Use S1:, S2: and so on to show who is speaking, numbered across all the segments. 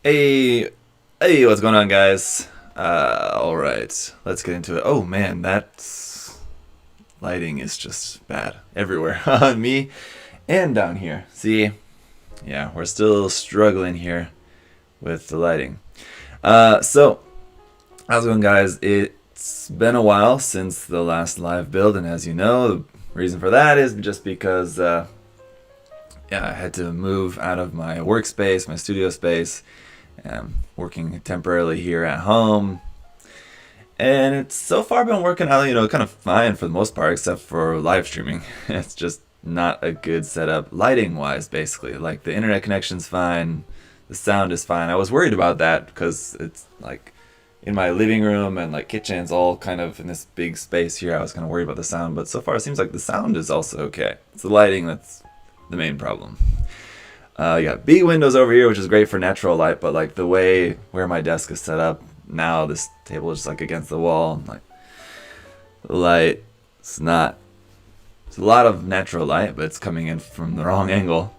S1: Hey, hey, what's going on, guys? All right, let's get into it. Oh man, that lighting is just bad everywhere on me and down here. See, yeah, we're still struggling here with the lighting. So how's it going, guys? It's been a while since the last live build, and as you know, the reason for that is just because yeah, I had to move out of my workspace, my studio space. I'm working temporarily here at home, and it's so far been working out, kind of fine for the most part, except for live streaming. It's just not a good setup, lighting wise, basically. Like, the internet connection's fine, the sound is fine. I was worried about that because it's like in my living room and like kitchen's all kind of in this big space here. I was kind of worried about the sound, but so far it seems like the sound is also okay. It's the lighting that's the main problem. You got big windows over here, which is great for natural light, but like the way where my desk is set up now, this table is just like against the wall. Like, the light, it's not. It's a lot of natural light, but it's coming in from the wrong angle,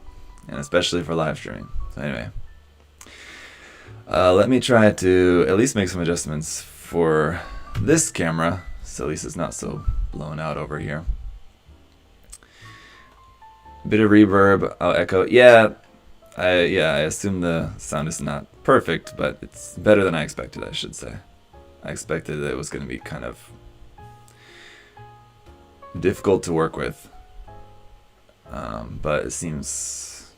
S1: and especially for live streaming. So anyway, let me try to at least make some adjustments for this camera, so at least it's not so blown out over here. Bit of reverb, I'll echo. Yeah, I assume the sound is not perfect, but it's better than I expected, I should say. I expected that it was going to be kind of difficult to work with, but it seems,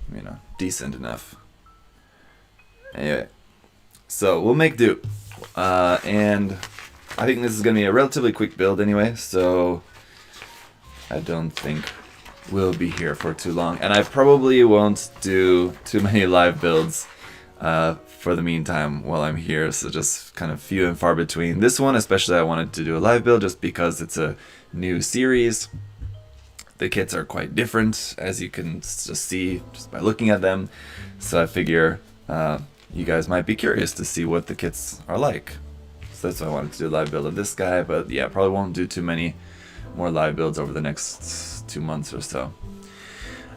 S1: decent enough. Anyway, so we'll make do, and I think this is going to be a relatively quick build anyway, so I don't think we'll be here for too long, and I probably won't do too many live builds for the meantime while I'm here, so just kind of few and far between. This one especially, I wanted to do a live build just because it's a new series. The kits are quite different, as you can just see just by looking at them, so I figure you guys might be curious to see what the kits are like. So that's why I wanted to do a live build of this guy, but yeah, probably won't do too many more live builds over the next 2 months or so.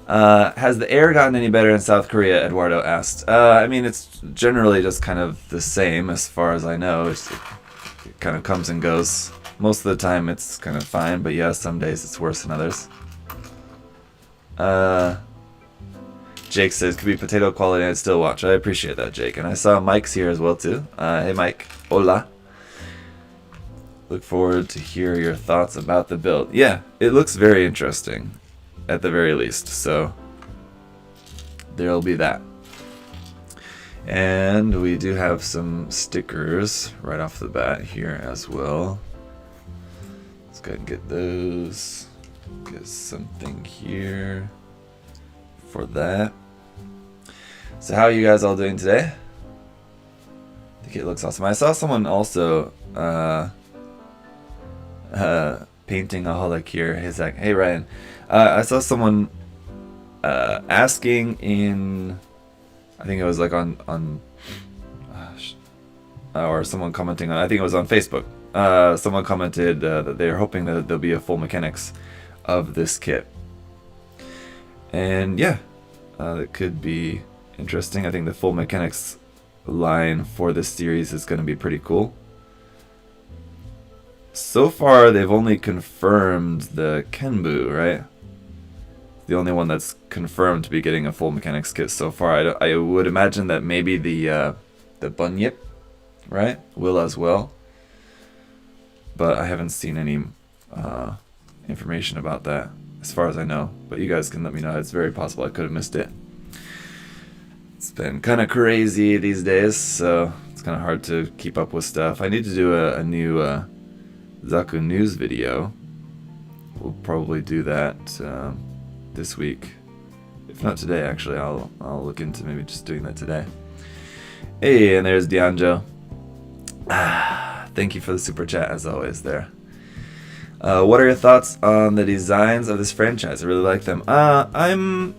S1: Has the air gotten any better in South Korea? Eduardo asked. I mean, it's generally just kind of the same as far as I know. It kind of comes and goes. Most of the time it's kind of fine, but yeah, some days it's worse than others. Jake says, could be potato quality and I'd still watch. I appreciate that, Jake. And I saw Mike's here as well, too. Hey, Mike. Hola. Look forward to hear your thoughts about the build. Yeah, it looks very interesting, at the very least, so there'll be that. And we do have some stickers right off the bat here as well. Let's go ahead and get those. Get something here for that. So how are you guys all doing today? I think it looks awesome. I saw someone also painting a holic here. He's like, hey Ryan, I saw someone asking in, I think it was like on or someone commenting on, I think it was on Facebook. Someone commented that they're hoping that there'll be a full mechanics of this kit, and yeah, it could be interesting. I think the full mechanics line for this series is going to be pretty cool. So far, they've only confirmed the Kenbu, right? The only one that's confirmed to be getting a full mechanics kit so far. I would imagine that maybe the Bunyip, right, will as well. But I haven't seen any information about that, as far as I know. But you guys can let me know. It's very possible I could have missed it. It's been kind of crazy these days, so it's kind of hard to keep up with stuff. I need to do a new Zaku news video. We'll probably do that this week, if not today. Actually, I'll look into maybe just doing that today. Hey, and there's Dianjo. Thank you for the super chat as always there. What are your thoughts on the designs of this franchise? I really like them. I'm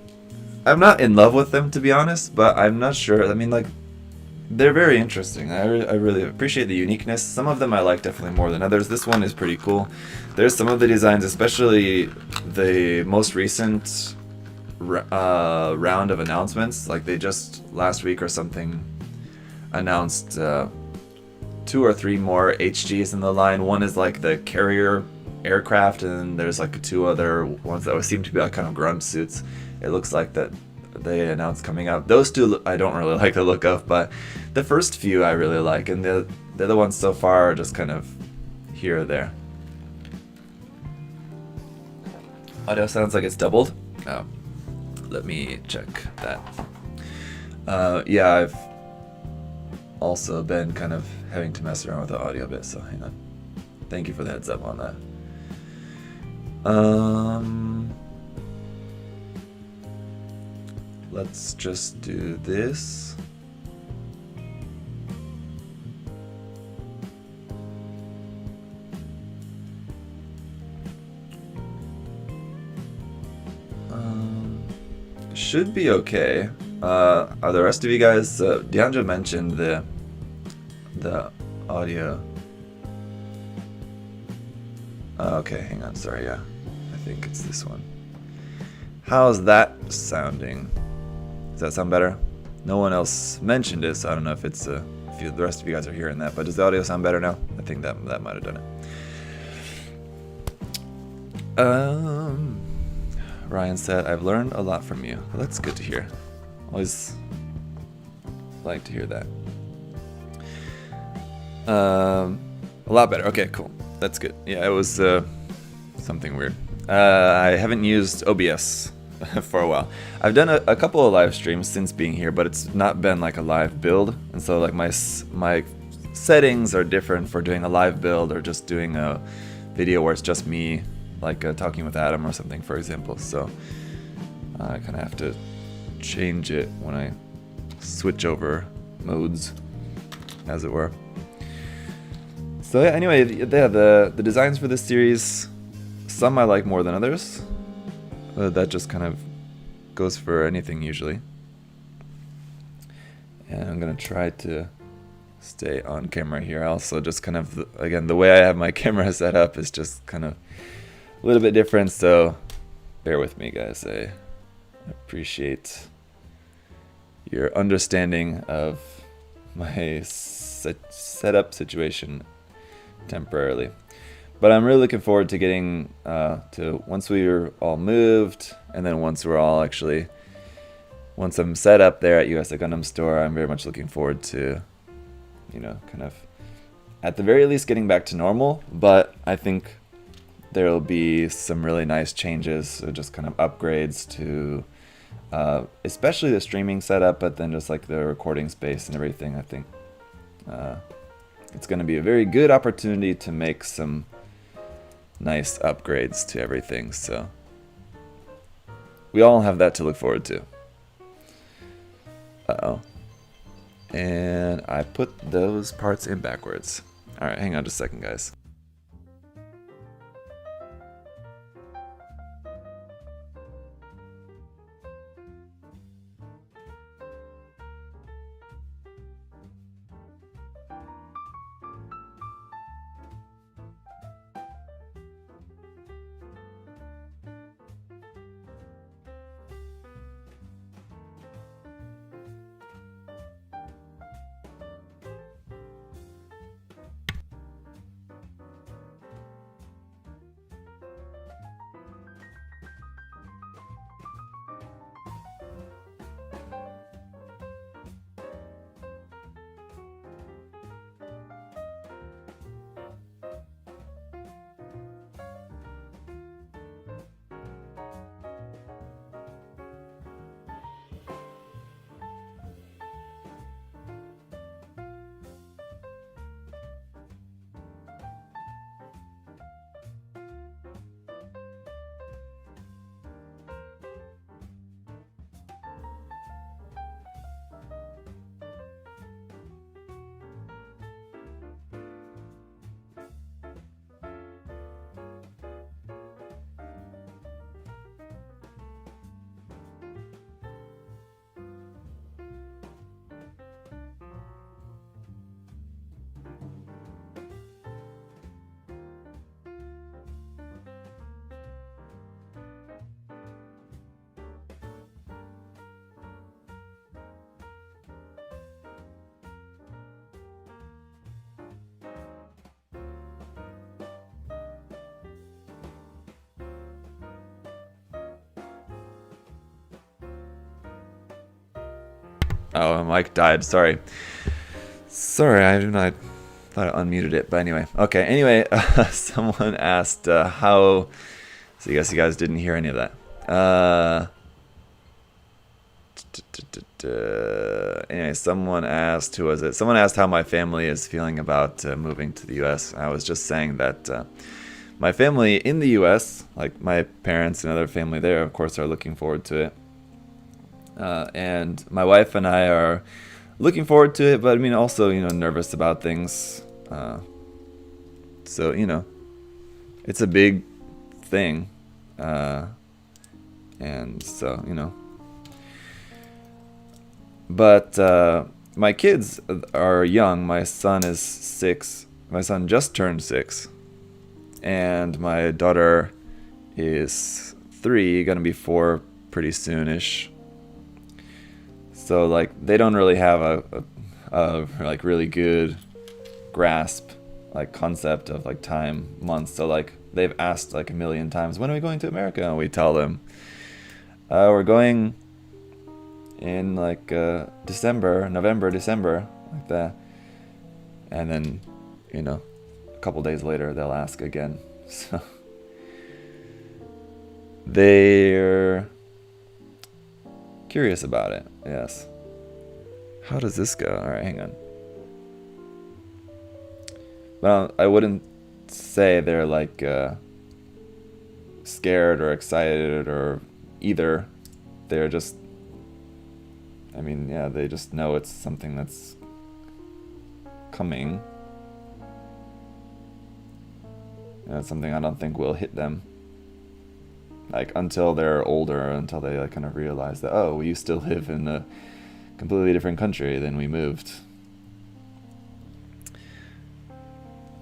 S1: not in love with them, to be honest, but I'm not sure. I mean, like, they're very interesting. I really appreciate the uniqueness. Some of them I like definitely more than others. This one is pretty cool. There's some of the designs, especially the most recent round of announcements. Like, they just last week or something announced 2 or 3 more HGs in the line. One is like the carrier aircraft, and there's like 2 other ones that would seem to be like kind of grunt suits. It looks like that they announced coming out. Those 2 I don't really like the look of, but the first few I really like, and the other ones so far are just kind of here or there. Audio sounds like it's doubled. Oh, let me check that. Yeah, I've also been kind of having to mess around with the audio a bit, so hang on. Thank you for the heads up on that. Let's just do this. Should be okay. Are the rest of you guys? Deandra mentioned the audio. Okay, hang on. Sorry, yeah, I think it's this one. How's that sounding? Does that sound better? No one else mentioned it, so I don't know if it's the rest of you guys are hearing that. But does the audio sound better now? I think that might have done it. Ryan said, "I've learned a lot from you." Well, that's good to hear. Always like to hear that. A lot better. Okay, cool. That's good. Yeah, it was something weird. I haven't used OBS for a while. I've done a couple of live streams since being here, but it's not been like a live build, and so like my settings are different for doing a live build or just doing a video where it's just me, like talking with Adam or something, for example. So I kind of have to change it when I switch over modes, as it were. So yeah, anyway, yeah, the designs for this series, some I like more than others. That just kind of goes for anything usually. And I'm gonna try to stay on camera here. Also, just kind of, again, the way I have my camera set up is just kind of a little bit different, so bear with me, guys. I appreciate your understanding of my setup situation temporarily. But I'm really looking forward to getting to once we're all moved, and then once I'm set up there at USA Gundam Store, I'm very much looking forward to, kind of, at the very least, getting back to normal. But I think there will be some really nice changes, so just kind of upgrades to, especially the streaming setup, but then just like the recording space and everything. I think it's going to be a very good opportunity to make some nice upgrades to everything, so we all have that to look forward to. Uh-oh. And I put those parts in backwards. Alright, hang on just a second, guys. Oh, my mic died. Sorry. Sorry, I do not. Thought I unmuted it, but anyway. Okay. Anyway, someone asked how. So I guess you guys didn't hear any of that. Anyway, someone asked, who was it? Someone asked how my family is feeling about moving to the U.S. I was just saying that my family in the U.S., like my parents and other family there, of course, are looking forward to it. And my wife and I are looking forward to it, but I mean, also, nervous about things. So, it's a big thing. And so, but my kids are young. My son is 6. My son just turned 6. And my daughter is 3, gonna be 4 pretty soonish. So like they don't really have a like really good grasp, like concept of like time, months. So like they've asked like a million times, when are we going to America? And we tell them we're going in like November, December, like that. And then a couple days later they'll ask again. So they're curious about it. Yes. How does this go? All right, hang on. Well, I wouldn't say they're like scared or excited or either. They're just, they just know it's something that's coming. It's something I don't think will hit them. Like until they're older, until they like kind of realize that, oh, we used to live in a completely different country than we moved.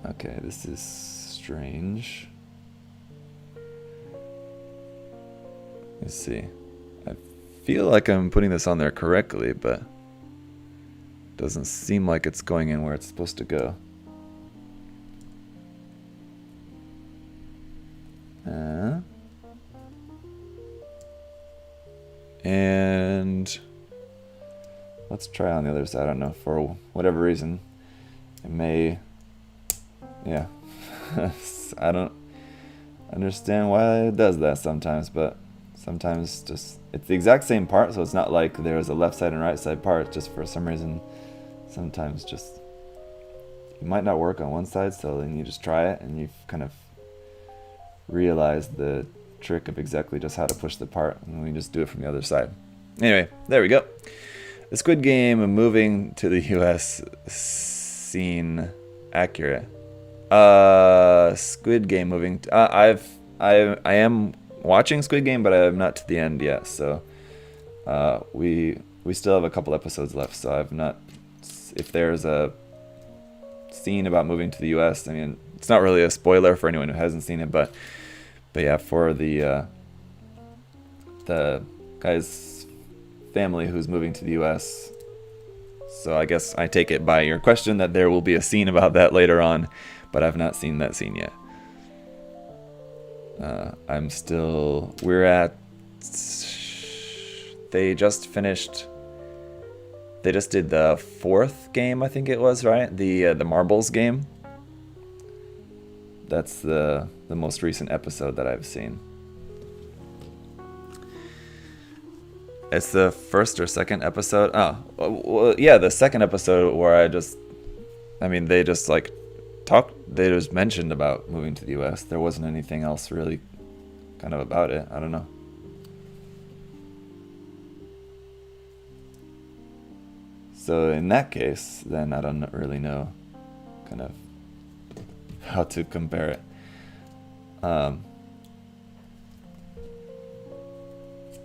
S1: Okay, this is strange. Let's see. I feel like I'm putting this on there correctly, but it doesn't seem like it's going in where it's supposed to go. And let's try on the other side. I don't know, for whatever reason it may, yeah. I don't understand why it does that sometimes, but sometimes just it's the exact same part, so it's not like there's a left side and right side part. Just for some reason sometimes just it might not work on one side, so then you just try it and you kind of realize the trick of exactly just how to push the part, and we just do it from the other side. Anyway, there we go. The Squid Game moving to the US scene accurate. Squid Game moving I am watching Squid Game, but I'm not to the end yet, so we still have a couple episodes left, so I've not, if there's a scene about moving to the US, it's not really a spoiler for anyone who hasn't seen it, but yeah, for the guy's family who's moving to the US. So I guess I take it by your question that there will be a scene about that later on, but I've not seen that scene yet. We're at, they just did the 4th game, I think it was, right? The marbles game. That's the most recent episode that I've seen. It's the first or second episode. Oh, well, yeah, the second episode where they just like talked. They just mentioned about moving to the U.S. There wasn't anything else really, kind of about it. I don't know. So in that case, then I don't really know, kind of how to compare it.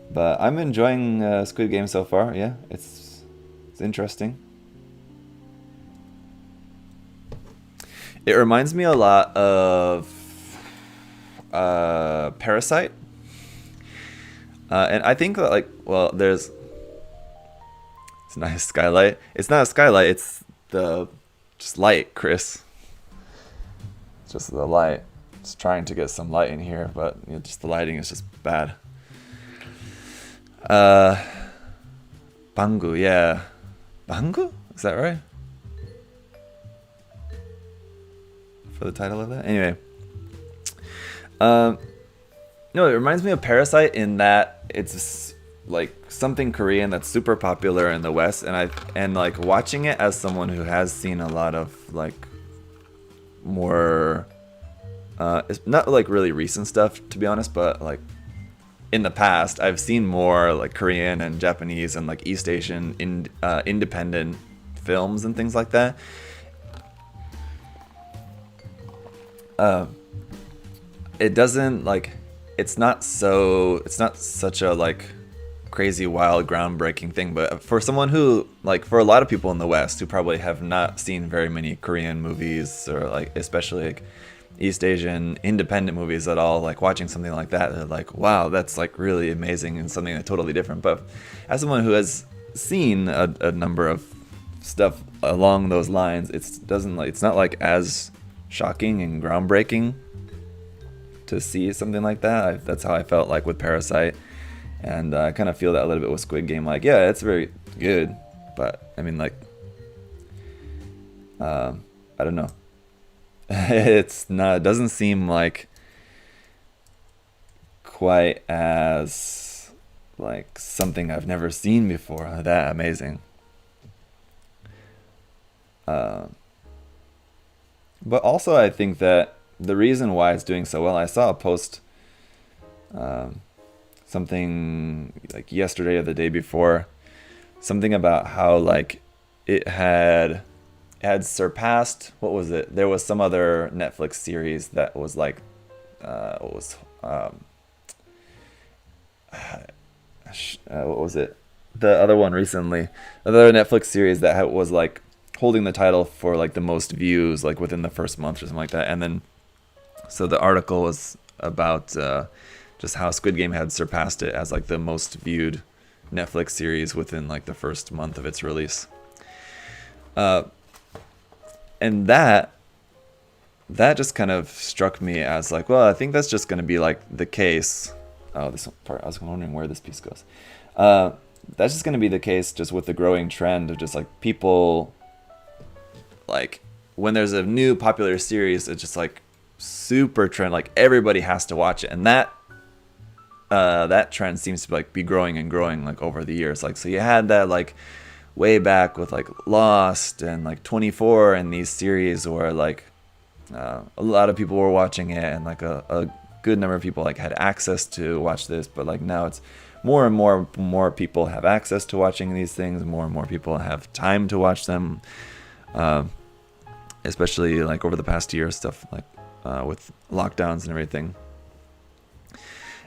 S1: But I'm enjoying Squid Game so far. Yeah, it's interesting. It reminds me a lot of Parasite, and I think that there's it's not a skylight. It's not a skylight. It's just light, Chris. It's just the light. Just trying to get some light in here, but just the lighting is just bad. Bangu, yeah. Bangu? Is that right? For the title of that? Anyway. No, it reminds me of Parasite in that it's like something Korean that's super popular in the West, and like watching it as someone who has seen a lot of like more it's not like really recent stuff, to be honest, but like in the past I've seen more like Korean and Japanese and like East Asian independent films and things like that. It doesn't like it's not such a like crazy wild groundbreaking thing, but for someone who like for a lot of people in the West who probably have not seen very many Korean movies or like especially like East Asian independent movies at all, like watching something like that, they're like, wow, that's like really amazing and something that's totally different. But as someone who has seen a number of stuff along those lines, it's not like as shocking and groundbreaking to see something like that. That's how I felt like with Parasite, and I kind of feel that a little bit with Squid Game. Like, yeah, it's very good, but I mean, like, I don't know. It's not. It doesn't seem like quite as like something I've never seen before. That amazing. But also, I think that the reason why it's doing so well, I saw a post, something like yesterday or the day before, something about how like it had surpassed, what was it? There was some other Netflix series that was like, what was it? The other one recently, another Netflix series that was like holding the title for like the most views like within the first month or something like that. And then so the article was about just how Squid Game had surpassed it as like the most viewed Netflix series within like the first month of its release. And that just kind of struck me as like, well, I think that's just going to be like the case. Oh, this part, I was wondering where this piece goes. That's just going to be the case just with the growing trend of just like people, like when there's a new popular series, it's just like super trend, like everybody has to watch it, and that trend seems to like be growing and growing like over the years. Like, so you had that like way back with like Lost and like 24 and these series where like a lot of people were watching it, and like a good number of people like had access to watch this. But like now it's more and more people have access to watching these things, more and more people have time to watch them, especially like over the past year, stuff like with lockdowns and everything.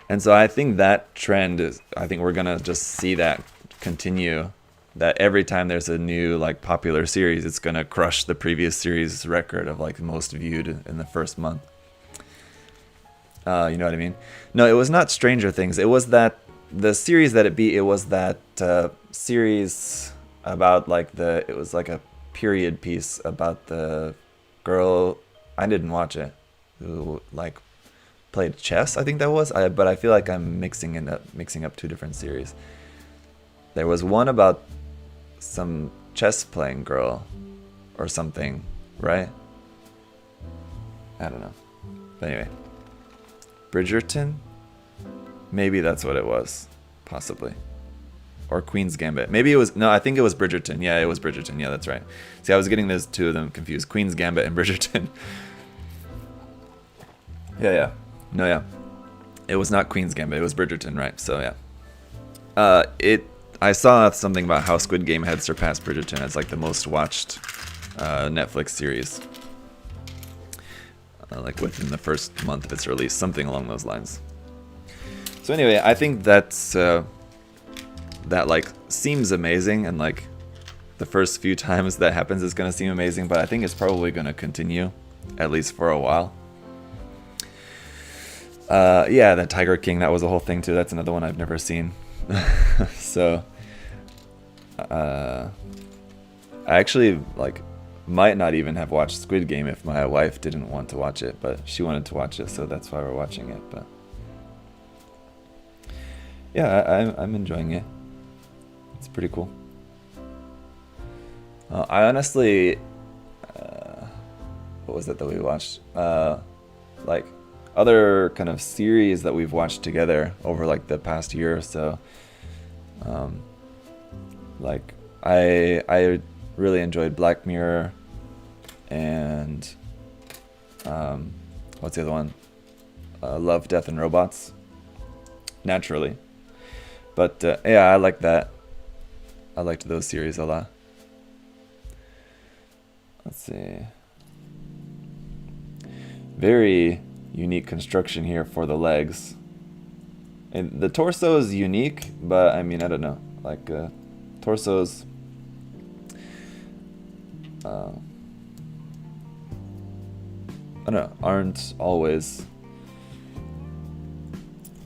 S1: And so I think that trend is, I think we're gonna just see that continue, that every time there's a new like popular series, it's gonna crush the previous series record of like most viewed in the first month. You know what I mean? No, it was not Stranger Things. It was that the series that it beat. It was that series about like it was like a period piece about the girl. I didn't watch it. Who like played chess? I think that was. But I feel like I'm mixing up two different series. There was one about some chess playing girl or something, right? I don't know. But anyway, Bridgerton? Maybe that's what it was. Possibly. Or Queen's Gambit. Maybe it was... No, I think it was Bridgerton. Yeah, it was Bridgerton. Yeah, that's right. See, I was getting those two of them confused. Queen's Gambit and Bridgerton. Yeah. No, yeah. It was not Queen's Gambit. It was Bridgerton, right? So, yeah. I saw something about how Squid Game had surpassed Bridgerton as like the most watched Netflix series. Like within the first month of its release. Something along those lines. So anyway, I think that's... that like seems amazing, and like the first few times that happens is going to seem amazing, but I think it's probably going to continue at least for a while. Yeah, that Tiger King, that was a whole thing too. That's another one I've never seen. So I actually like might not even have watched Squid Game if my wife didn't want to watch it, but she wanted to watch it, so that's why we're watching it. But yeah, I'm enjoying it. It's pretty cool. I honestly, what was it that we watched? Like other kind of series that we've watched together over like the past year or so. Like I really enjoyed Black Mirror, and what's the other one? Love, Death, and Robots. Naturally, but yeah, I like that. I liked those series a lot. Let's see. Very unique construction here for the legs. And the torso is unique, but I mean, I don't know. Like torsos, I don't know, aren't always.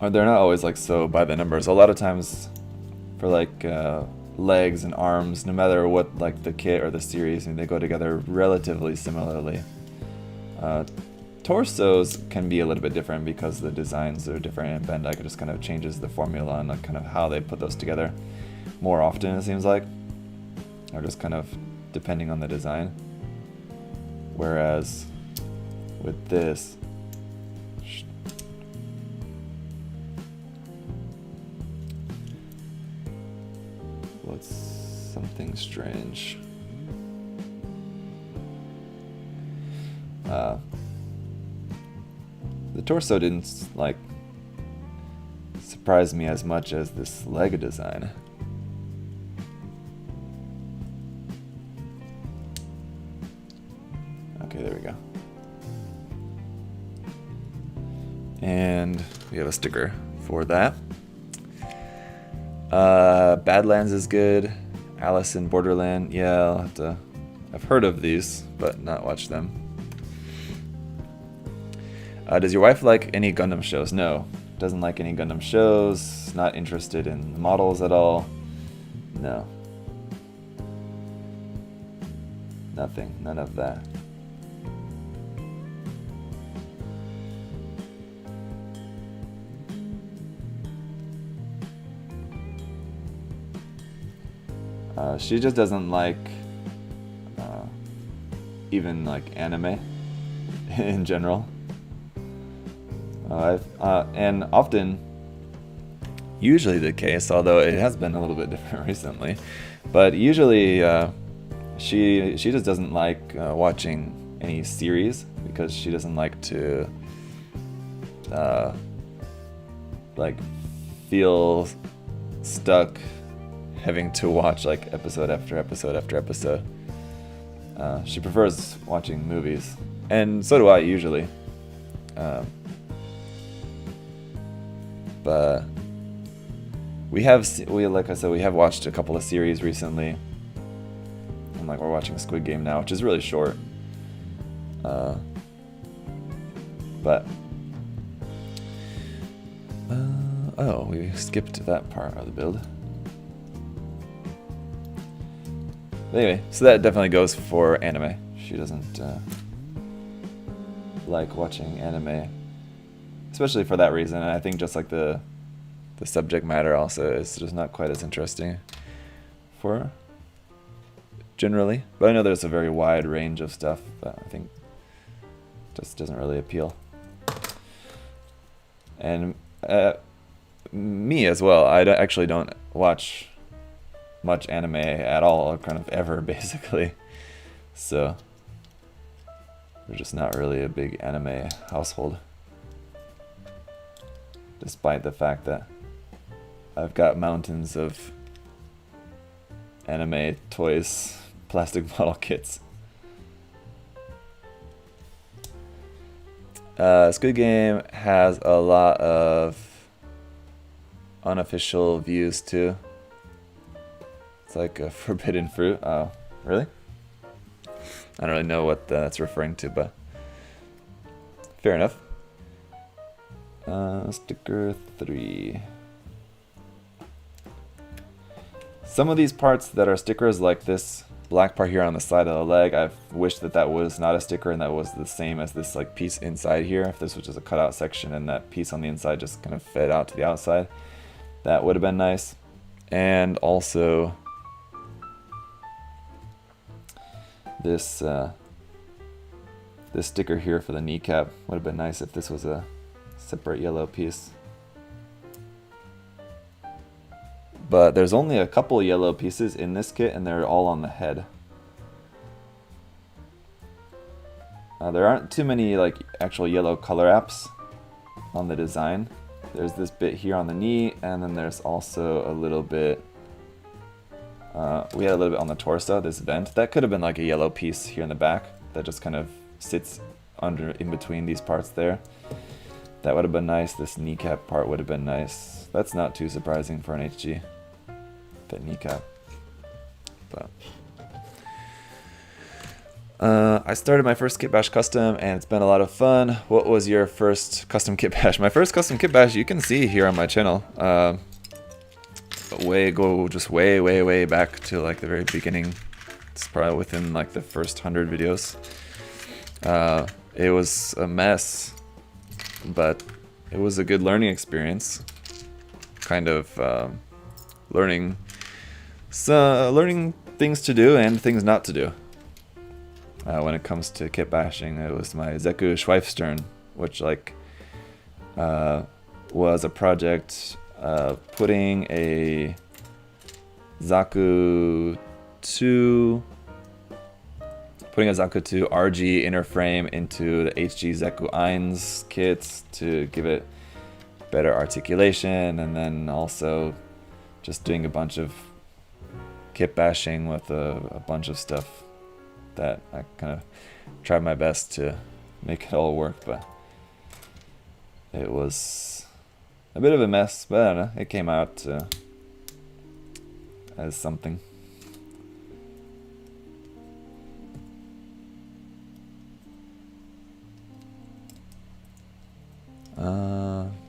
S1: Or they're not always like so by the numbers. A lot of times, for like legs and arms, no matter what like the kit or the series, I mean, they go together relatively similarly. Torsos can be a little bit different because the designs are different, and Bandai just kind of changes the formula and like kind of how they put those together more often, it seems like, or just kind of depending on the design. Whereas with this, what's something strange? The torso didn't like surprise me as much as this leg design. Okay, there we go. And we have a sticker for that. Badlands is good. Alice in Borderland, yeah, I've heard of these, but not watched them. Does your wife like any Gundam shows? No, doesn't like any Gundam shows, not interested in the models at all. No. Nothing, none of that. She just doesn't like even like anime in general. And often, usually the case, although it has been a little bit different recently, but usually she just doesn't like watching any series because she doesn't like to like feel stuck having to watch like episode after episode after episode. She prefers watching movies, and so do I usually. But we like I said, we have watched a couple of series recently, and like we're watching Squid Game now, which is really short. But oh, we skipped that part of the build. But anyway, so that definitely goes for anime. She doesn't like watching anime, especially for that reason. And I think just like the subject matter also is just not quite as interesting for her, generally. But I know there's a very wide range of stuff that I think just doesn't really appeal. And me as well. I actually don't watch much anime at all, or kind of ever, basically. So we're just not really a big anime household, despite the fact that I've got mountains of anime toys, plastic model kits. Squid Game has a lot of unofficial views too. It's like a forbidden fruit. Oh, really? I don't really know what that's referring to, but fair enough. Sticker 3. Some of these parts that are stickers, like this black part here on the side of the leg, I've wished that was not a sticker and that was the same as this like piece inside here. If this was just a cutout section and that piece on the inside just kind of fed out to the outside, that would have been nice. And also this this sticker here for the kneecap. Would have been nice if this was a separate yellow piece. But there's only a couple yellow pieces in this kit, and they're all on the head. There aren't too many like actual yellow color apps on the design. There's this bit here on the knee, and then there's also a little bit. We had a little bit on the torso. This vent that could have been like a yellow piece here in the back that just kind of sits under in between these parts there. That would have been nice. This kneecap part would have been nice. That's not too surprising for an HG. That kneecap, but. I started my first kit bash custom, and it's been a lot of fun. What was your first custom kit bash? My first custom kit bash, you can see here on my channel. Just way back to like the very beginning. It's probably within like the first 100 videos. It was a mess, but it was a good learning experience. Kind of learning things to do and things not to do. When it comes to kit bashing, it was my Zeku Schweifstern, which like was a project putting a Zaku 2 RG inner frame into the HG Zeku Eins kits to give it better articulation, and then also just doing a bunch of kit bashing with a bunch of stuff that I kind of tried my best to make it all work, but it was a bit of a mess, but I don't know, it came out as something.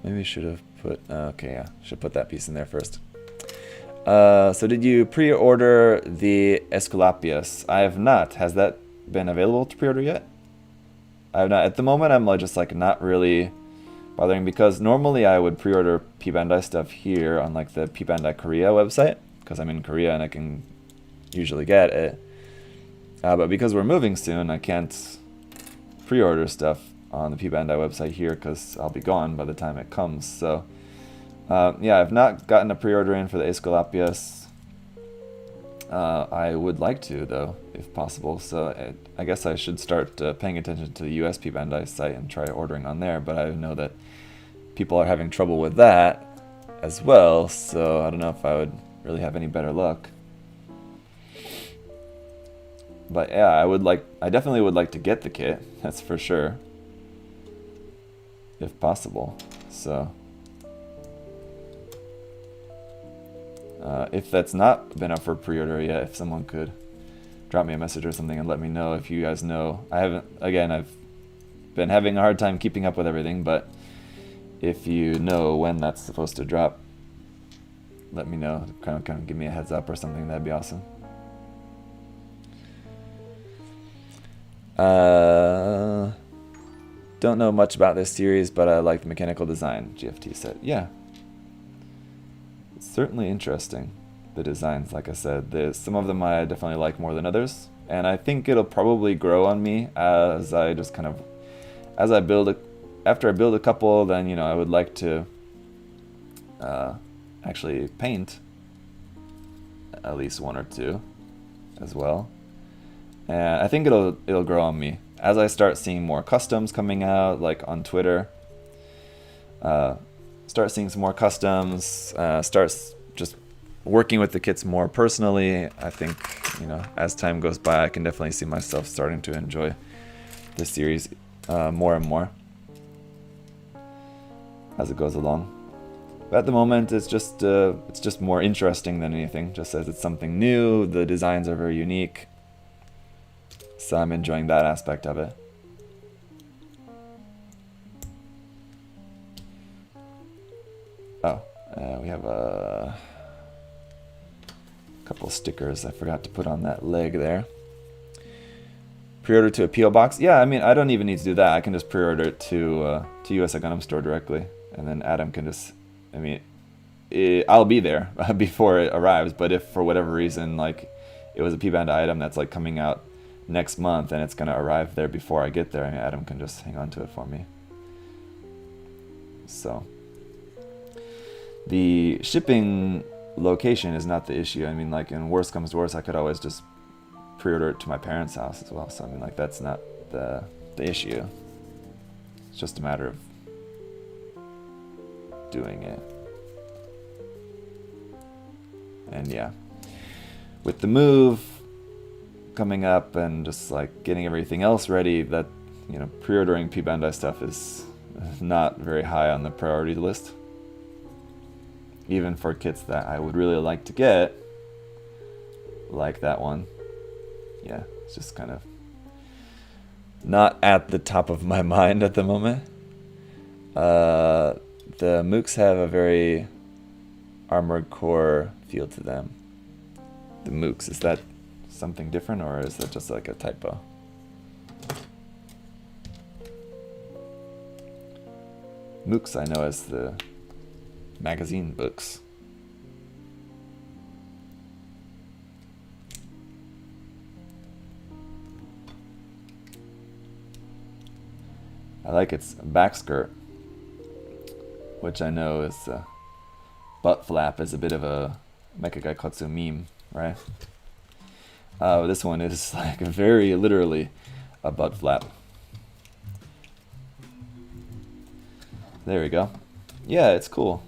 S1: Maybe I should have put, okay, yeah, should put that piece in there first. So did you pre-order the Esculapius? I have not. Has that been available to pre-order yet? I have not. At the moment, I'm just like not really bothering, because normally I would pre-order P Bandai stuff here on like the P Bandai Korea website, because I'm in Korea and I can usually get it. But because we're moving soon, I can't pre-order stuff on the P Bandai website here because I'll be gone by the time it comes. So yeah, I've not gotten a pre-order in for the Esculapius. I would like to, though, if possible. So I guess I should start paying attention to the US P Bandai site and try ordering on there. But I know that people are having trouble with that as well. So I don't know if I would really have any better luck. But yeah, I definitely would like to get the kit. That's for sure, if possible. So. If that's not been up for pre-order yet, if someone could drop me a message or something and let me know if you guys know. I've been having a hard time keeping up with everything, but if you know when that's supposed to drop, let me know. Kind of give me a heads up or something. That'd be awesome. Don't know much about this series, but I like the mechanical design, GFT said. Yeah. Certainly interesting, the designs. Like I said, some of them I definitely like more than others, and I think it'll probably grow on me as I just kind of, after I build a couple, then I would like to actually paint at least one or two as well, and I think it'll grow on me as I start seeing more customs coming out, like on Twitter. Start seeing some more customs, starts just working with the kits more personally. I think, as time goes by, I can definitely see myself starting to enjoy this series more and more as it goes along. But at the moment, it's just more interesting than anything, just as it's something new. The designs are very unique, so I'm enjoying that aspect of it. Oh, we have a couple stickers I forgot to put on that leg there. Pre-order to a P.O. box? Yeah, I mean, I don't even need to do that. I can just pre-order it to USA Gundam Store directly, and then Adam can just, I'll be there before it arrives, but if for whatever reason, like, it was a P Bandai item that's like coming out next month and it's gonna arrive there before I get there, and Adam can just hang on to it for me. So the shipping location is not the issue. I mean, like, in worst comes to worst, I could always just pre-order it to my parents' house as well. So I mean, like, that's not the issue. It's just a matter of doing it. And yeah, with the move coming up and just like getting everything else ready, that, you know, pre-ordering P Bandai stuff is not very high on the priority list. Even for kits that I would really like to get, like that one. Yeah, it's just kind of not at the top of my mind at the moment. The Mooks have a very Armored Core feel to them. The Mooks, is that something different, or is that just like a typo? Mooks I know as the magazine books. I like its back skirt, which I know is butt flap is a bit of a Mecha Gaikotsu meme, right? This one is like very literally a butt flap. There we go. Yeah, it's cool.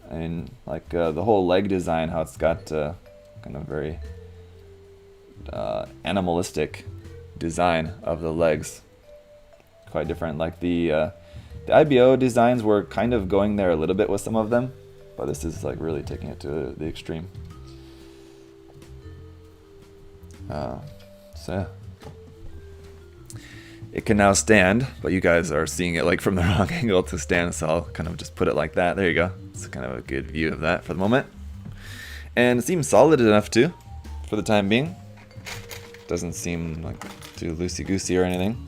S1: I mean, like the whole leg design, how it's got kind of very animalistic design of the legs. Quite different. Like the IBO designs were kind of going there a little bit with some of them, but this is like really taking it to the extreme. So yeah. It can now stand, but you guys are seeing it like from the wrong angle to stand, so I'll kind of just put it like that. There you go. It's kind of a good view of that for the moment. And it seems solid enough too, for the time being. Doesn't seem like too loosey-goosey or anything.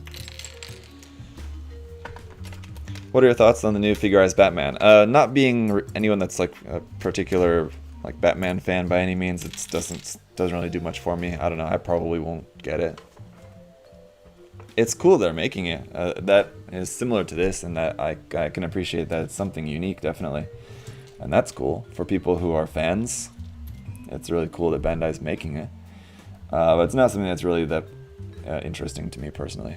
S1: What are your thoughts on the new figurized Batman? Not being anyone that's like a particular like Batman fan by any means, it doesn't really do much for me. I don't know. I probably won't get it. It's cool they're making it. That is similar to this, and that I can appreciate that it's something unique, definitely, and that's cool for people who are fans. It's really cool that Bandai's making it, but it's not something that's really that interesting to me personally.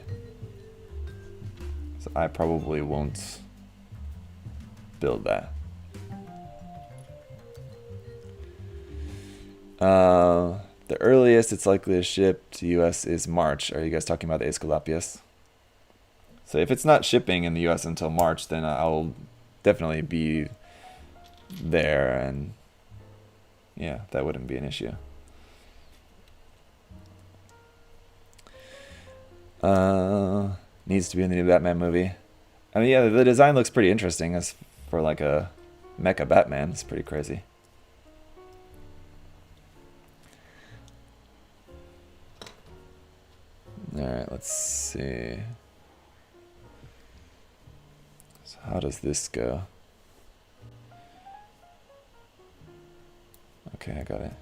S1: So I probably won't build that. The earliest it's likely to ship to US is March. Are you guys talking about the Aesculapius? So if it's not shipping in the US until March, then I'll definitely be there, and yeah, that wouldn't be an issue. Needs to be in the new Batman movie. I mean, yeah, the design looks pretty interesting as for like a mecha Batman. It's pretty crazy. Alright, let's see. So how does this go? Okay, I got it.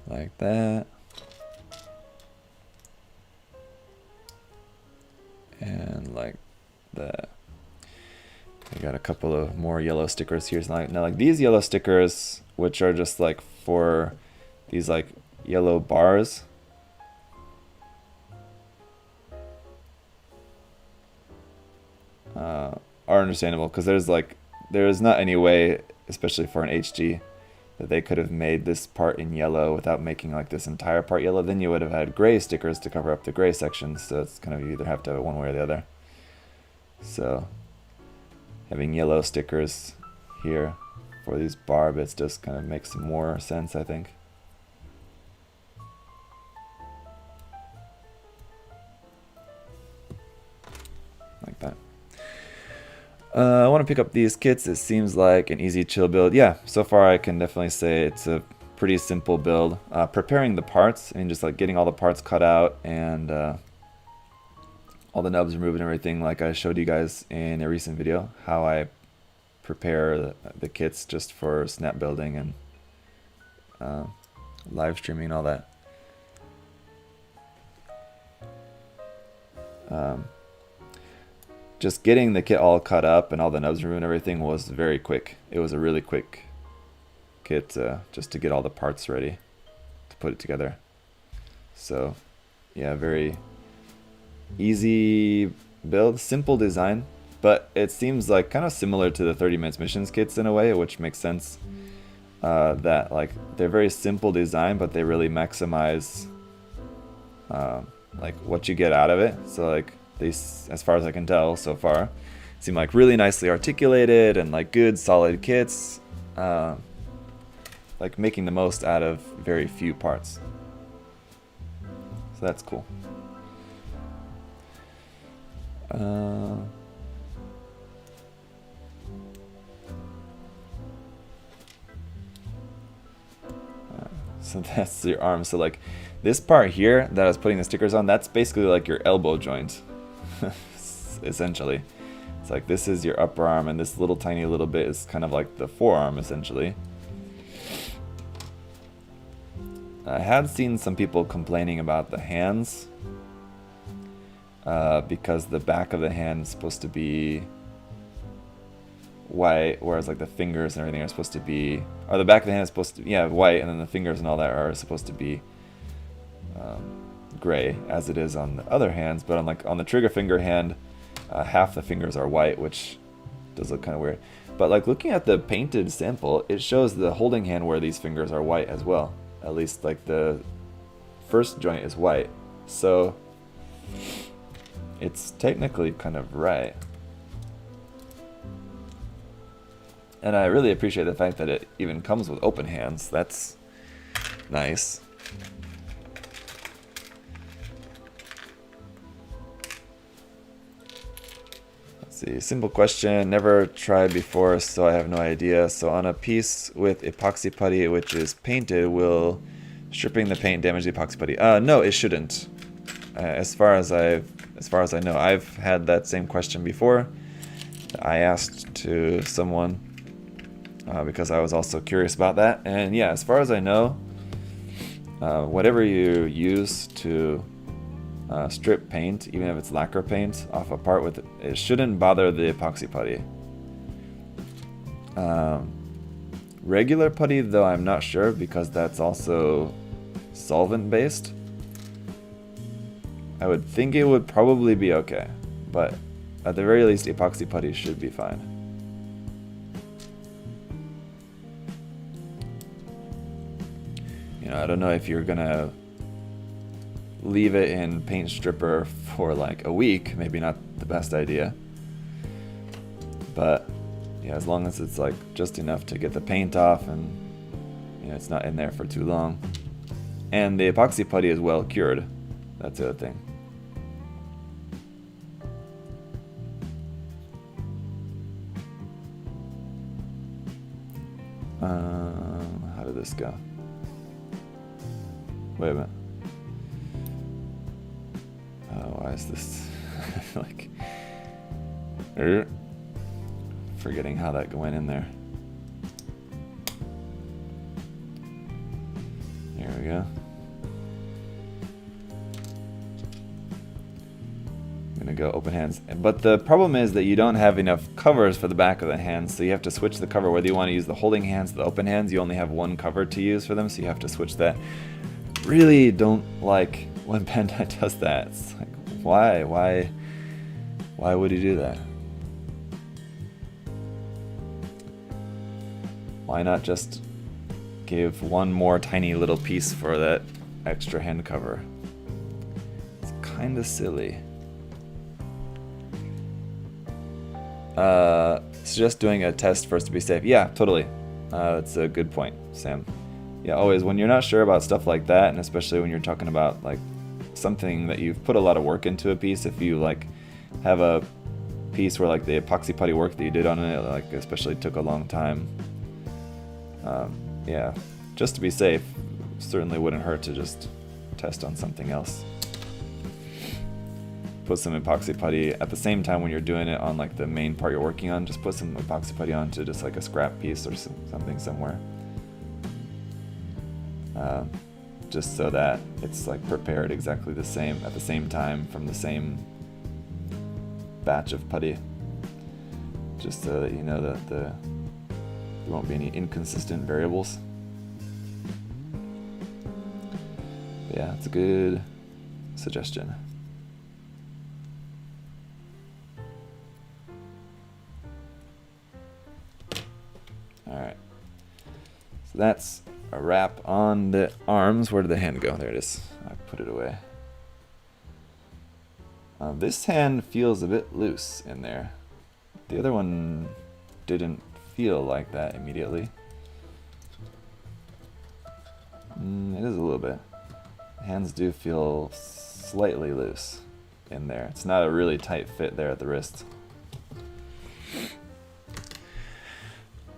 S1: Like that. And like that. We got a couple of more yellow stickers here. Now, like these yellow stickers, which are just like for these like yellow bars. Are understandable, because there's not any way, especially for an HG, that they could have made this part in yellow without making like this entire part yellow. Then you would have had gray stickers to cover up the gray sections, so it's kind of, you either have to have it one way or the other. So having yellow stickers here for these bar bits just kind of makes more sense, I think. Like that. I want to pick up these kits. It seems like an easy chill build. Yeah, so far I can definitely say it's a pretty simple build. Preparing the parts, I mean, just like getting all the parts cut out and all the nubs removed and everything, like I showed you guys in a recent video, how I prepare the kits just for snap building and live streaming and all that. Um, just getting the kit all cut up and all the nubs removed and everything was very quick. It was a really quick kit just to get all the parts ready to put it together. So yeah, very easy build, simple design, but it seems like kind of similar to the 30 minutes missions kits in a way, which makes sense. That like they're very simple design, but they really maximize like what you get out of it. So like these, as far as I can tell so far, seem like really nicely articulated and like good solid kits, like making the most out of very few parts. So that's cool. So that's your arm. So like this part here that I was putting the stickers on, that's basically like your elbow joint. Essentially. It's like this is your upper arm and this little tiny little bit is kind of like the forearm essentially. I had seen some people complaining about the hands because the back of the hand is supposed to be white, whereas like the fingers and everything are supposed to be, or the back of the hand is supposed to be, yeah, white, and then the fingers and all that are supposed to be gray, as it is on the other hands. But on the trigger finger hand, half the fingers are white, which does look kind of weird. But like looking at the painted sample, it shows the holding hand where these fingers are white as well. At least like the first joint is white, so it's technically kind of right. And I really appreciate the fact that it even comes with open hands. That's nice. Let's see, simple question, never tried before, so I have no idea. So on a piece with epoxy putty which is painted, will stripping the paint damage the epoxy putty? No, it shouldn't. As far as I know, I've had that same question before. I asked to someone because I was also curious about that, and yeah, as far as I know, whatever you use to strip paint, even if it's lacquer paint, off a part with it shouldn't bother the epoxy putty. Regular putty, though, I'm not sure, because that's also solvent based. I would think it would probably be okay, but at the very least, epoxy putty should be fine. I don't know if you're gonna leave it in paint stripper for like a week, maybe not the best idea. But yeah, as long as it's like just enough to get the paint off and it's not in there for too long. And the epoxy putty is well cured. That's the other thing. How did this go? Wait a minute. Why is this like forgetting how that went in there. There we go. I'm gonna go open hands, but the problem is that you don't have enough covers for the back of the hands, so you have to switch the cover. Whether you want to use the holding hands or the open hands, you only have one cover to use for them, so you have to switch that. Really don't like when Bandai does that. It's like, why would he do that? Why not just give one more tiny little piece for that extra hand cover? It's kind of silly. Suggest doing a test first to be safe. Yeah, totally. That's a good point, Sam. Yeah, always when you're not sure about stuff like that, and especially when you're talking about like something that you've put a lot of work into a piece, if you like have a piece where like the epoxy putty work that you did on it like especially took a long time, yeah, just to be safe, certainly wouldn't hurt to just test on something else. Put some epoxy putty at the same time when you're doing it on like the main part you're working on. Just put some epoxy putty onto just like a scrap piece or something somewhere, just so that it's like prepared exactly the same at the same time from the same batch of putty, just so that you know that there won't be any inconsistent variables. But yeah, it's a good suggestion. Alright, so that's a wrap on the arms. Where did the hand go? There it is. I put it away. This hand feels a bit loose in there. The other one didn't feel like that immediately. It is a little bit. Hands do feel slightly loose in there. It's not a really tight fit there at the wrist.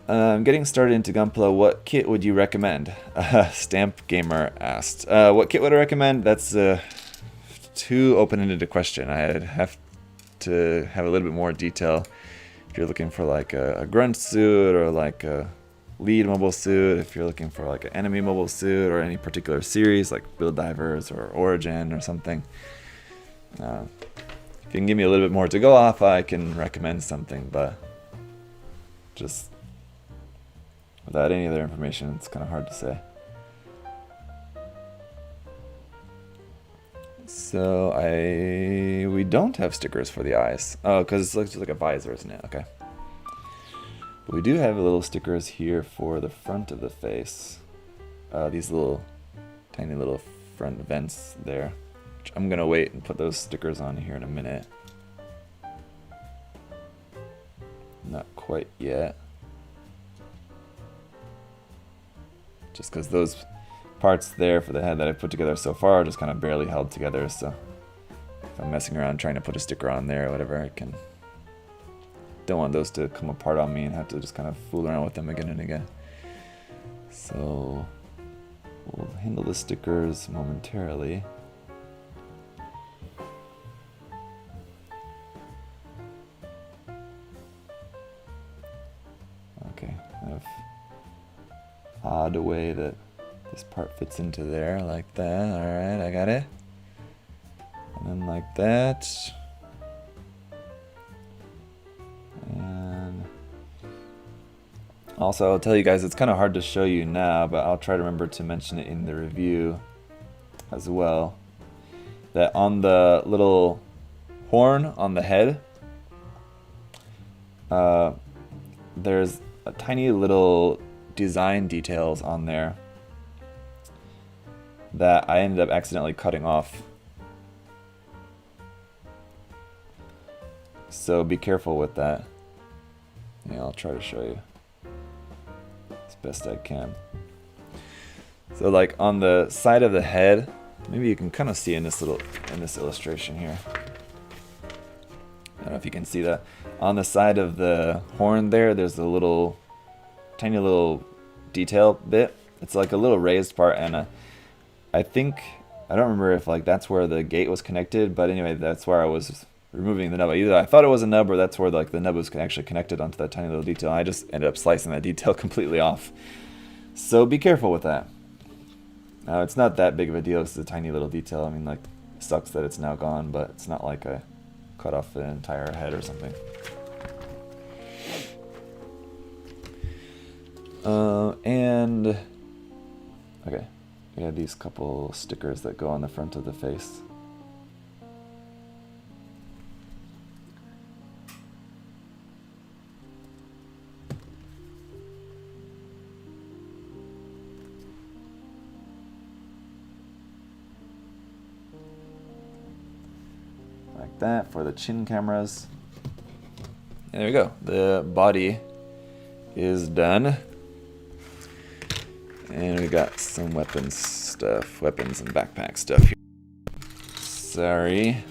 S1: Getting started into Gunpla, what kit would you recommend? Stamp Gamer asked. What kit would I recommend? That's too open-ended a question. I'd have to have a little bit more detail. If you're looking for like a grunt suit or like a lead mobile suit, if you're looking for like an enemy mobile suit or any particular series like Build Divers or Origin or something. If you can give me a little bit more to go off, I can recommend something, but just without any other information, it's kind of hard to say. So we don't have stickers for the eyes. Oh, because it looks like a visor, isn't it? Okay. But we do have little stickers here for the front of the face. These little, tiny little front vents there. Which I'm gonna wait and put those stickers on here in a minute. Not quite yet. Just because those parts there for the head that I put together so far are just kind of barely held together, so if I'm messing around trying to put a sticker on there or whatever, I don't want those to come apart on me and have to just kind of fool around with them again and again. So we'll handle the stickers momentarily. Okay, kind of odd way that this part fits into there, like that. Alright, I got it. And then like that. And also, I'll tell you guys, it's kind of hard to show you now, but I'll try to remember to mention it in the review as well. That on the little horn on the head, there's a tiny little design details on there that I ended up accidentally cutting off. So be careful with that. Yeah, I'll try to show you as best I can. So like on the side of the head, maybe you can kind of see in this illustration here. I don't know if you can see that. On the side of the horn there's a little tiny little detail bit. It's like a little raised part, and I don't remember if like that's where the gate was connected, but anyway, that's where I was removing the nub. Either I thought it was a nub or that's where like the nub was actually connected onto that tiny little detail. I just ended up slicing that detail completely off. So be careful with that. It's not that big of a deal. It's a tiny little detail. I mean, like, it sucks that it's now gone, but it's not like I cut off the entire head or something. And okay, we have these couple stickers that go on the front of the face. Like that for the chin cameras. And there we go. The body is done. And we got some weapons and backpack stuff here. Sorry.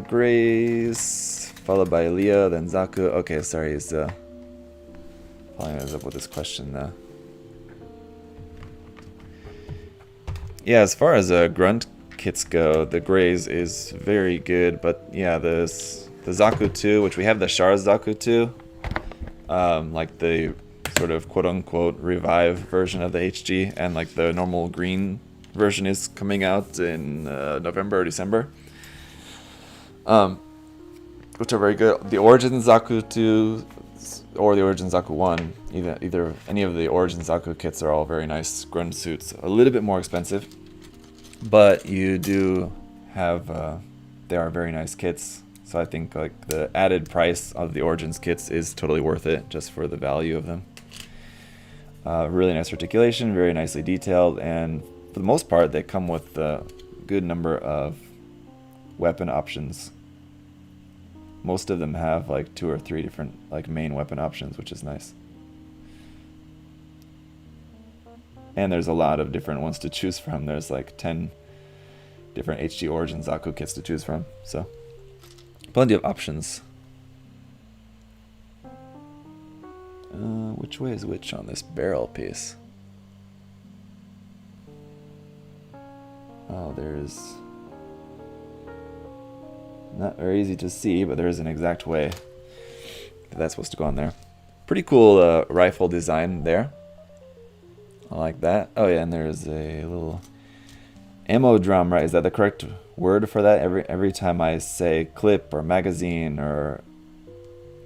S1: Grace, followed by Leo, then Zaku. Okay, sorry, he's following us up with this question though. Yeah, as far as grunt kits go, the Graze is very good, but yeah, the Zaku 2, which we have the Char Zaku 2, like the sort of quote-unquote revive version of the HG, and like the normal green version is coming out in November or December. um, which are very good. The Origin Zaku 2 or the Origin Zaku 1, either any of the Origin Zaku kits are all very nice grunt suits. A little bit more expensive, but you do have they are very nice kits. So I think like the added price of the Origins kits is totally worth it just for the value of them. Really nice articulation, very nicely detailed, and for the most part they come with a good number of weapon options. Most of them have like 2 or 3 different like main weapon options, which is nice. And there's a lot of different ones to choose from. There's like 10 different HG Origin Zaku kits to choose from, so plenty of options. Which way is which on this barrel piece? Oh, there's not very easy to see, but there is an exact way that's supposed to go on there. Pretty cool rifle design there. I like that. Oh yeah, and there's a little ammo drum, right? Is that the correct word for that? Every time I say clip or magazine or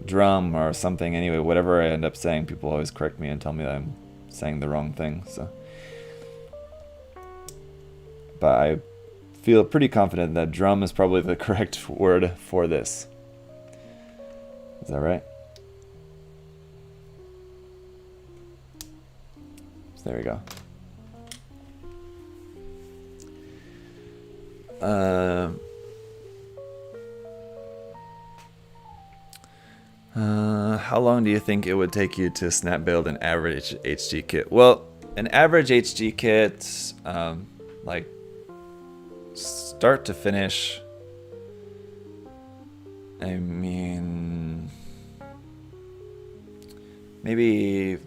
S1: drum or something, anyway, whatever I end up saying, people always correct me and tell me that I'm saying the wrong thing. So, but I feel pretty confident that drum is probably the correct word for this. Is that right? So there we go. How long do you think it would take you to snap build an average HG kit? Well, an average HG kit, like start to finish, I mean, maybe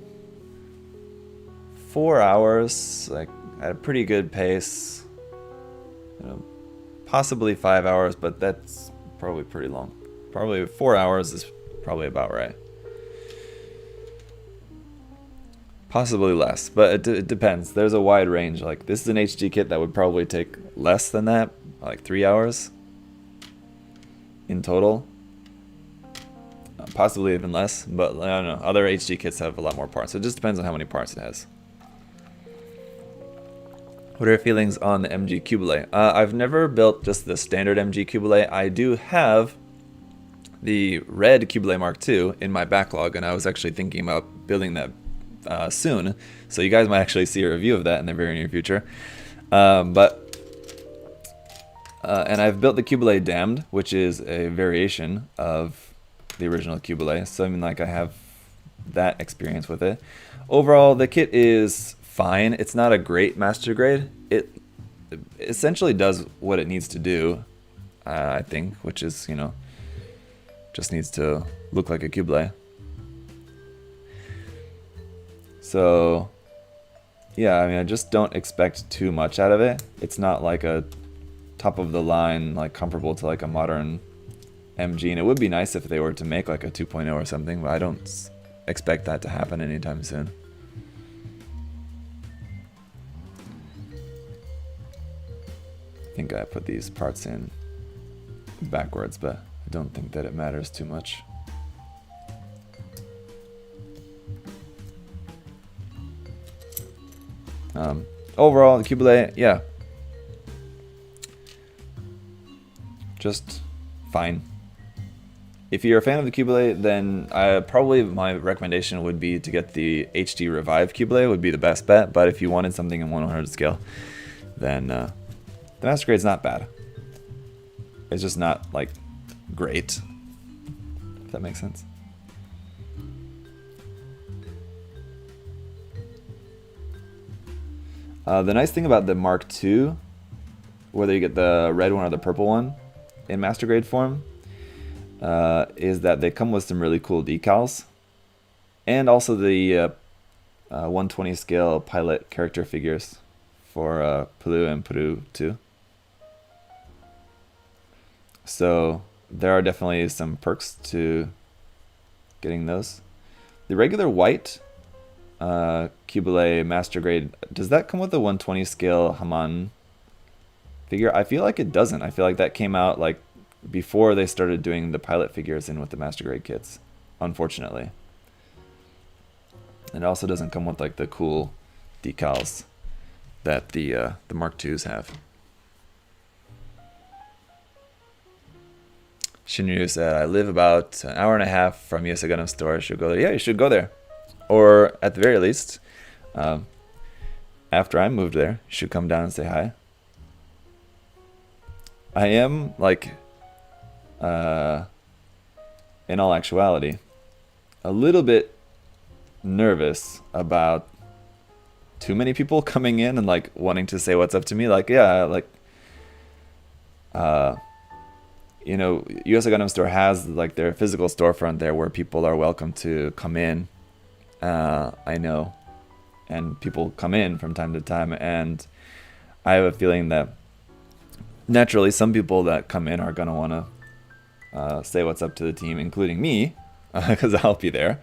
S1: 4 hours, like at a pretty good pace. You know, possibly 5 hours, but that's probably pretty long. Probably 4 hours is probably about right. Possibly less, but it depends. There's a wide range. Like this is an HG kit that would probably take less than that, like 3 hours in total. Possibly even less, but I don't know. Other HG kits have a lot more parts. So it just depends on how many parts it has. What are your feelings on the MG Cubelay? I've never built just the standard MG Cubelay. I do have the red Cubelay Mark II in my backlog, and I was actually thinking about building that soon. So you guys might actually see a review of that in the very near future. And I've built the Cubelay Damned, which is a variation of the original Cubelay. So I mean, like I have that experience with it. Overall, the kit is fine. It's not a great master grade. It essentially does what it needs to do, I think, which is, you know, just needs to look like a Cubelay. So yeah, I mean, I just don't expect too much out of it. It's not like a top of the line, like comparable to like a modern MG, and it would be nice if they were to make like a 2.0 or something, but I don't expect that to happen anytime soon. I think I put these parts in backwards, but I don't think that it matters too much. Overall, the Cubelay, yeah, just fine. If you're a fan of the Cubelay, then probably my recommendation would be to get the HD Revive Cubelay, would be the best bet. But if you wanted something in 1/100 scale, then the master grade's not bad. It's just not like great, if that makes sense. The nice thing about the Mark II, whether you get the red one or the purple one in master grade form, is that they come with some really cool decals, and also the 120 scale pilot character figures for Pulu and Puru 2. So there are definitely some perks to getting those. The regular white Cubelay master grade, does that come with the 120 scale Haman figure? I feel like it doesn't. I feel like that came out like before they started doing the pilot figures in with the Master Grade kits, unfortunately. And it also doesn't come with like the cool decals that the Mark IIs have. Shinryu said, I live about an hour and a half from USA Gundam Store. I should go there. Yeah, you should go there. Or at the very least, after I moved there, you should come down and say hi. I am, like, in all actuality, a little bit nervous about too many people coming in and like wanting to say what's up to me. Like, yeah, like, you know, USA Gundam Store has like their physical storefront there where people are welcome to come in. I know, and people come in from time to time, and I have a feeling that naturally some people that come in are gonna want to say what's up to the team, including me, because I'll be there.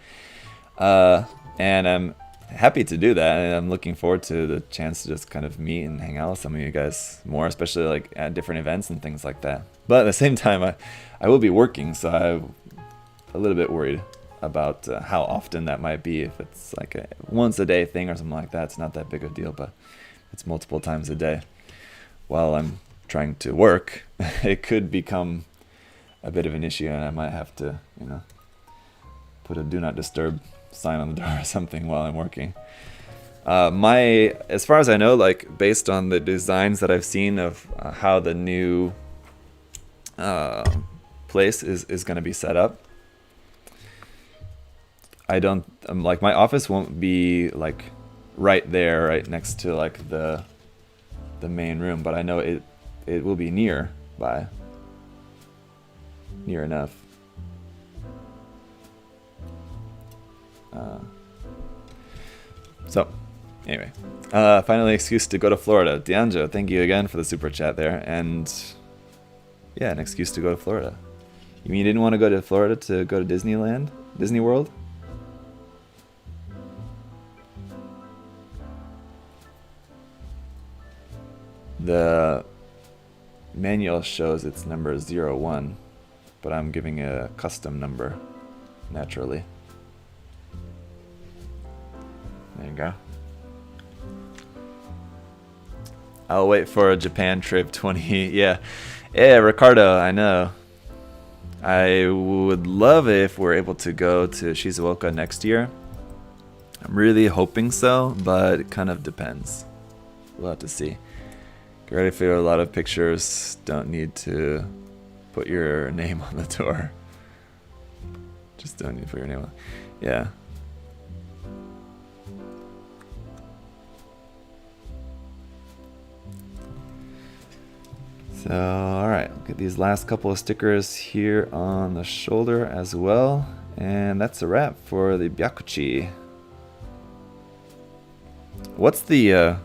S1: And I'm happy to do that, and I'm looking forward to the chance to just kind of meet and hang out with some of you guys more, especially like at different events and things like that. But at the same time, I will be working, so I'm a little bit worried about how often that might be. If it's like a once a day thing or something like that, it's not that big a deal, but it's multiple times a day while I'm trying to work, it could become a bit of an issue, and I might have to, you know, put a do not disturb sign on the door or something while I'm working. As far as I know, like based on the designs that I've seen of how the new place is going to be set up, I don't like my office won't be like right there, right next to like the main room, but I know it will be near enough. So, anyway, finally, excuse to go to Florida. Dianjo, thank you again for the super chat there, and yeah, an excuse to go to Florida. You mean you didn't want to go to Florida to go to Disneyland, Disney World? The manual shows its number 01, but I'm giving a custom number, naturally. There you go. I'll wait for a Japan trip 20. Yeah, Ricardo, I know. I would love it if we're able to go to Shizuoka next year. I'm really hoping so, but it kind of depends. We'll have to see. Get ready for a lot of pictures. Don't need to put your name on the door. Just don't need to put your name on. Yeah. So, alright, look at these last couple of stickers here on the shoulder as well. And that's a wrap for the Byakuchi. What's the,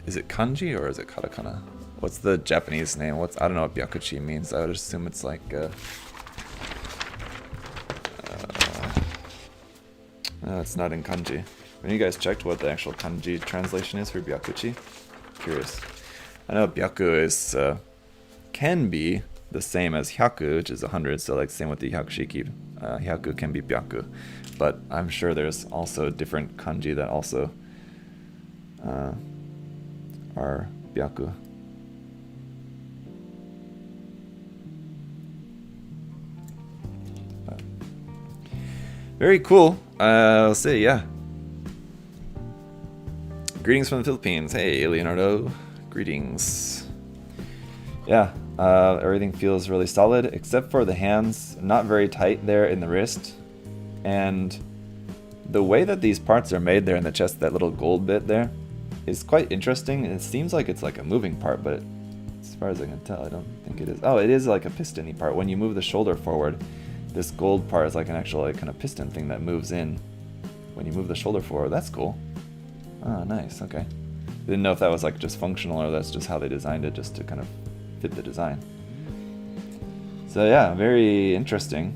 S1: is it kanji or is it katakana? What's the Japanese name? I don't know what Byakuchi means. I would assume it's like, no, it's not in kanji. Have you guys checked what the actual kanji translation is for Byakuchi? Curious. I know Byaku is, can be the same as Hyaku, which is 100, so like same with the Hyakushiki. Hyaku can be Byaku, but I'm sure there's also different kanji that also are Byaku. Very cool. I'll say, yeah. Greetings from the Philippines. Hey, Leonardo. Greetings. Yeah, everything feels really solid, except for the hands. Not very tight there in the wrist. And the way that these parts are made there in the chest, that little gold bit there, is quite interesting. It seems like it's like a moving part, but as far as I can tell, I don't think it is. Oh, it is like a piston-y part. When you move the shoulder forward, this gold part is like an actual like, kind of piston thing that moves in when you move the shoulder forward. That's cool. Oh, nice. Okay. Didn't know if that was like just functional or that's just how they designed it, just to kind of fit the design. So yeah, very interesting.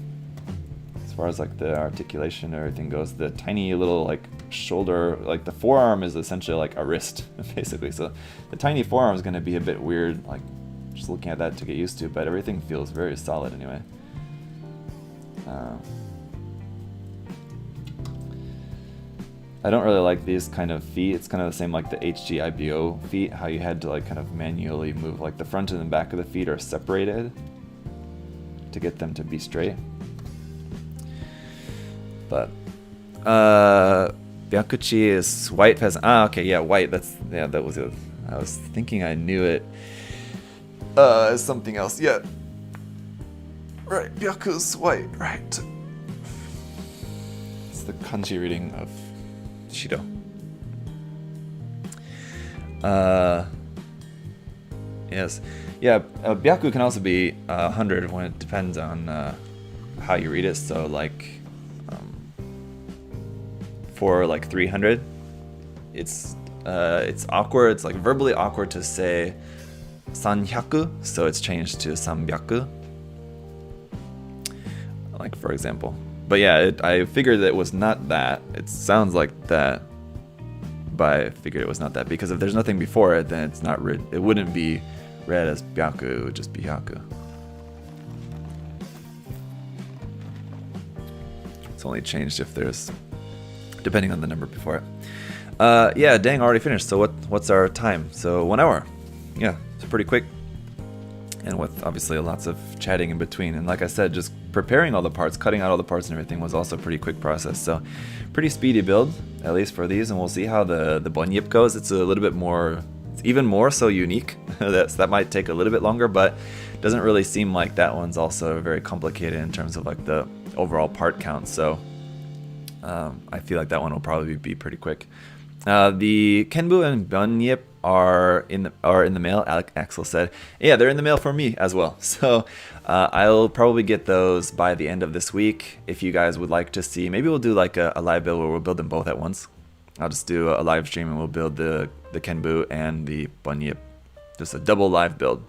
S1: As far as like the articulation and everything goes, the tiny little like shoulder, like the forearm is essentially like a wrist, basically. So the tiny forearm is going to be a bit weird, like just looking at that to get used to, but everything feels very solid anyway. I don't really like these kind of feet. It's kind of the same like the HG IBO feet, how you had to like kind of manually move, like the front and the back of the feet are separated to get them to be straight. But Byakuchi is white pheasant. Ah, okay, yeah, white. That was it. I was thinking I knew it as something else. Yeah, right. Byaku's white. Right. It's the kanji reading of Shido. Yes. Yeah, Byaku can also be 100 when it depends on how you read it. So like for like 300, it's awkward. It's like verbally awkward to say sanhyaku, so it's changed to sanbyaku. Like for example. But yeah, I figured that it was not that. It sounds like that, but I figured it was not that because if there's nothing before it, then it's not read. It wouldn't be read as Byaku. It would just be Hyaku. It's only changed if there's, depending on the number before it. Yeah, dang, already finished. So what's our time? So 1 hour. Yeah, it's pretty quick. And with obviously lots of chatting in between. And like I said, just preparing all the parts, cutting out all the parts and everything was also a pretty quick process. So pretty speedy build, at least for these. And we'll see how the Bonyip goes. It's a little bit more, it's even more so unique. That might take a little bit longer, but it doesn't really seem like that one's also very complicated in terms of like the overall part count. So I feel like that one will probably be pretty quick. The Kenbu and Bonyip are in the mail. Axel said, yeah, they're in the mail for me as well. So I'll probably get those by the end of this week. If you guys would like to see, maybe we'll do like a live build where we'll build them both at once. I'll just do a live stream and we'll build the Kenbu and the Bonyip, just a double live build.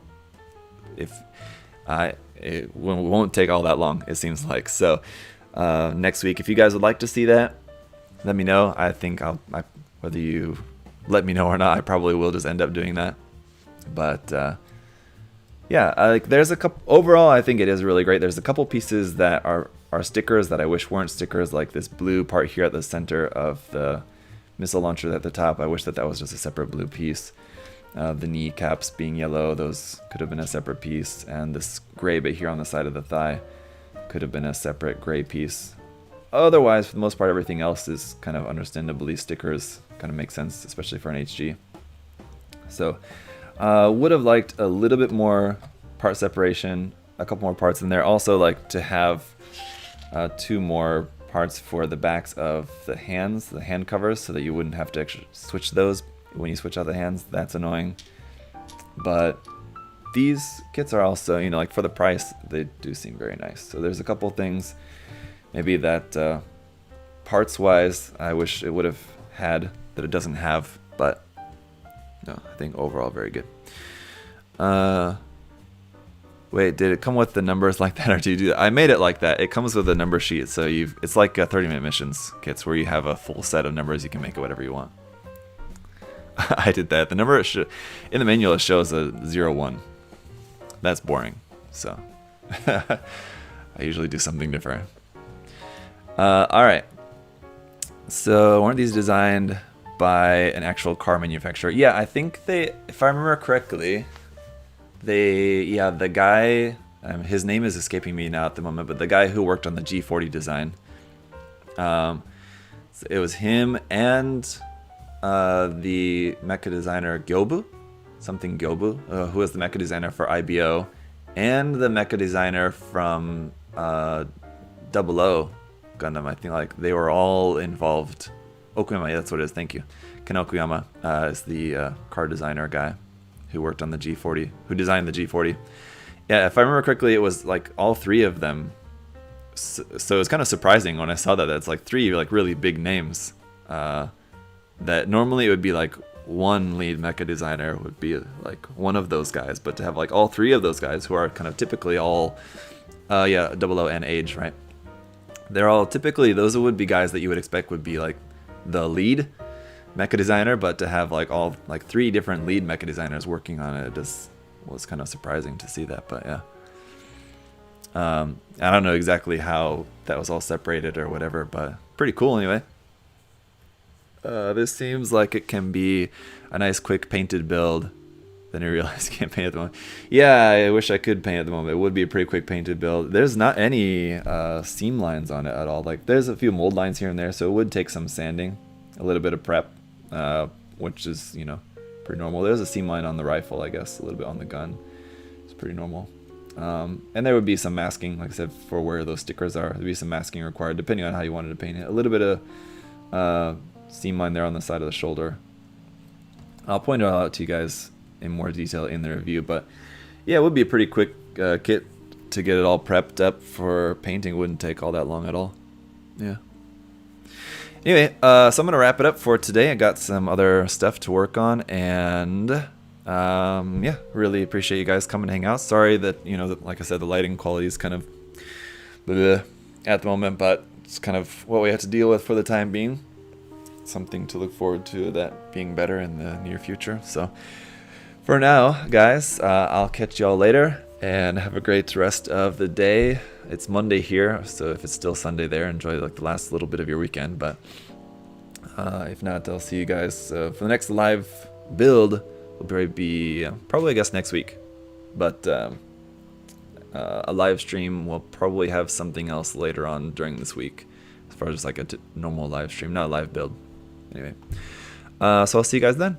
S1: It won't take all that long, it seems like. So next week, if you guys would like to see that, let me know. I think whether you let me know or not, I probably will just end up doing that. But yeah, there's a couple. Overall, I think it is really great. There's a couple pieces that are stickers that I wish weren't stickers, like this blue part here at the center of the missile launcher at the top. I wish that was just a separate blue piece. The kneecaps being yellow, those could have been a separate piece. And this gray bit here on the side of the thigh could have been a separate gray piece. Otherwise, for the most part, everything else is kind of understandably stickers. Kind of makes sense, especially for an HG. So, would have liked a little bit more part separation, a couple more parts in there. Also, like to have 2 more parts for the backs of the hands, the hand covers, so that you wouldn't have to actually switch those when you switch out the hands. That's annoying. But these kits are also, like for the price, they do seem very nice. So there's a couple things, maybe that parts-wise, I wish it would have had that it doesn't have, but no, I think overall very good. Wait, did it come with the numbers like that, or do you do that? I made it like that. It comes with a number sheet, so it's like 30-minute missions kits where you have a full set of numbers. You can make it whatever you want. I did that. The number in the manual it shows a 01. That's boring. So I usually do something different. All right. So weren't these designed by an actual car manufacturer? Yeah, I think if I remember correctly, the guy, his name is escaping me now at the moment, but the guy who worked on the G40 design, it was him and the mecha designer Gyobu, who was the mecha designer for IBO, and the mecha designer from 00 Gundam. I think like they were all involved. Okuyama, yeah, that's what it is. Thank you. Ken Okuyama is the car designer guy who worked on the G40, who designed the G40. Yeah, if I remember correctly, it was like all 3 of them. So it's kind of surprising when I saw that. It's like 3 like really big names. That normally it would be like one lead mecha designer would be like one of those guys, but to have like all 3 of those guys who are kind of typically all, 00 and Age, right? They're all typically, those would be guys that you would expect would be like the lead mecha designer, but to have like all like 3 different lead mecha designers working on it just was kind of surprising to see that, but yeah. I don't know exactly how that was all separated or whatever, but pretty cool anyway. This seems like it can be a nice quick painted build. Then I realized I can't paint at the moment. Yeah, I wish I could paint at the moment. It would be a pretty quick painted build. There's not any seam lines on it at all. Like, there's a few mold lines here and there, so it would take some sanding, a little bit of prep, which is, you know, pretty normal. There's a seam line on the rifle, I guess, a little bit on the gun. It's pretty normal. And there would be some masking, like I said, for where those stickers are. There'd be some masking required, depending on how you wanted to paint it. A little bit of seam line there on the side of the shoulder. I'll point it all out to you guys in more detail in the review, but yeah, it would be a pretty quick kit to get it all prepped up for painting. It wouldn't take all that long at all. Yeah. Anyway, so I'm gonna wrap it up for today. I got some other stuff to work on, and yeah, really appreciate you guys coming to hang out. Sorry that, you know, like I said, the lighting quality is kind of bleh at the moment, but it's kind of what we have to deal with for the time being. Something to look forward to that being better in the near future. So for now, guys, I'll catch y'all later, and have a great rest of the day. It's Monday here, so if it's still Sunday there, enjoy like the last little bit of your weekend. But if not, I'll see you guys for the next live build. Will probably be probably, I guess, next week. But a live stream will probably have something else later on during this week, as far as like a normal live stream, not a live build. Anyway, so I'll see you guys then.